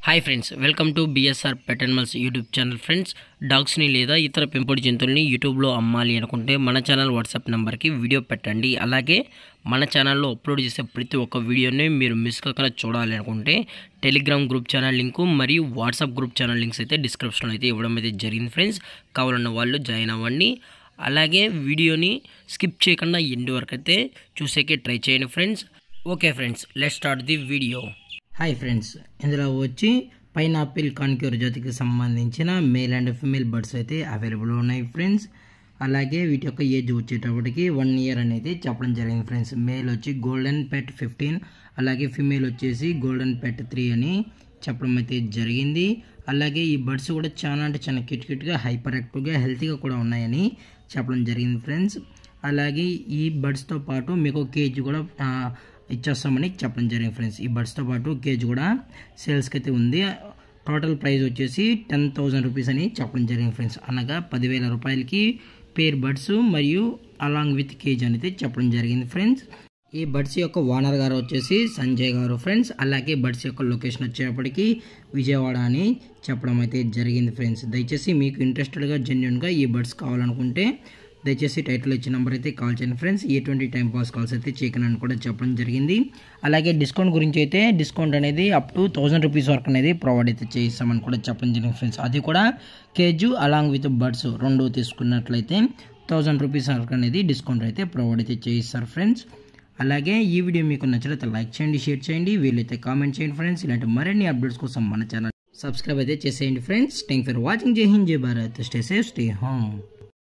Hi friends, welcome to BSR pet animals YouTube channel. Friends, డాగ్స్ని లేదా ఇతర పెంపుడు జంతువుల్ని యూట్యూబ్లో అమ్మాలి అనుకుంటే మన ఛానల్ వాట్సాప్ నెంబర్కి వీడియో పెట్టండి. అలాగే మన ఛానల్లో అప్లోడ్ చేసే ప్రతి ఒక్క వీడియోని మీరు మిస్ కాకుండా చూడాలి అనుకుంటే టెలిగ్రామ్ గ్రూప్ ఛానల్ లింకు మరియు వాట్సాప్ గ్రూప్ ఛానల్ లింక్స్ అయితే డిస్క్రిప్షన్లో అయితే ఇవ్వడం అయితే జరిగింది. ఫ్రెండ్స్, కావాలన్న వాళ్ళు జాయిన్ అవ్వండి. అలాగే వీడియోని స్కిప్ చేయకుండా ఎండ్ వరకు అయితే చూసేకే ట్రై చేయండి friends. Okay friends, let's start the video. Hi friends, ఇందులో వచ్చి పైనాపిల్ కాన్క్యూర్ జాతికి సంబంధించిన మేల్ అండ్ ఫిమేల్ బర్డ్స్ అయితే అవైలబుల్ ఉన్నాయి ఫ్రెండ్స్. అలాగే వీటి యొక్క ఏజ్ వచ్చేటప్పటికి 1 ఇయర్ అనేది చెప్పడం జరిగింది ఫ్రెండ్స్. మేల్ వచ్చి గోల్డెన్ పెట్ 15, అలాగే ఫిమేల్ వచ్చేసి గోల్డెన్ పెట్ 3 అని చెప్పడం అయితే జరిగింది. అలాగే ఈ బర్డ్స్ కూడా చాలా అంటే చాలా క్యూట్గా హైపర్ యాక్టివ్గా హెల్తీగా కూడా ఉన్నాయని చెప్పడం జరిగింది ఫ్రెండ్స్. అలాగే ఈ బర్డ్స్తో పాటు మీకు కేజీ కూడా ఇచ్చేస్తామని చెప్పడం జరిగింది ఫ్రెండ్స్. ఈ బర్డ్స్తో పాటు కేజ్ కూడా సేల్స్కి అయితే ఉంది. టోటల్ ప్రైస్ వచ్చేసి 10,000 రూపీస్ అని చెప్పడం జరిగింది ఫ్రెండ్స్. అనగా 10,000 రూపాయలకి పేర్ బర్డ్స్ మరియు అలాంగ్ విత్ కేజ్ అనేది చెప్పడం జరిగింది ఫ్రెండ్స్. ఈ బర్డ్స్ యొక్క ఓనర్ గారు వచ్చేసి సంజయ్ గారు ఫ్రెండ్స్. అలాగే బర్డ్స్ యొక్క లొకేషన్ వచ్చేటప్పటికి విజయవాడ అని చెప్పడం అయితే జరిగింది ఫ్రెండ్స్. దయచేసి మీకు ఇంట్రెస్టెడ్గా జెన్యున్గా ఈ బర్డ్స్ కావాలనుకుంటే దయచేసి టైటిల్ ఇచ్చిన నెంబర్ అయితే కాల్ చేయండి ఫ్రెండ్స్. ఎటువంటి టైం పాస్ కాల్స్ అయితే చేయకనని కూడా చెప్పడం జరిగింది. అలాగే డిస్కౌంట్ గురించి అయితే డిస్కౌంట్ అనేది అప్ టు 1000 రూపీస్ వరకు అనేది ప్రొవైడ్ అయితే చేయిస్తామని కూడా చెప్పడం జరిగింది ఫ్రెండ్స్. అది కూడా కేజు అలాంగ్ విత్ బర్డ్స్ 2 తీసుకున్నట్లయితే 1000 రూపీస్ వరకు అనేది డిస్కౌంట్ అయితే ప్రొవైడ్ అయితే చేయిస్తారు ఫ్రెండ్స్. అలాగే ఈ వీడియో మీకు నచ్చినట్లయితే లైక్ చేయండి, షేర్ చేయండి, వీలైతే కామెంట్ చేయండి ఫ్రెండ్స్. ఇలాంటి మరిన్ని అప్డేట్స్ కోసం మన ఛానల్ సబ్స్క్రైబ్ అయితే చేసేయండి ఫ్రెండ్స్. Thank for watching. జై హింద్, జై Bharat. Stay safe, stay home.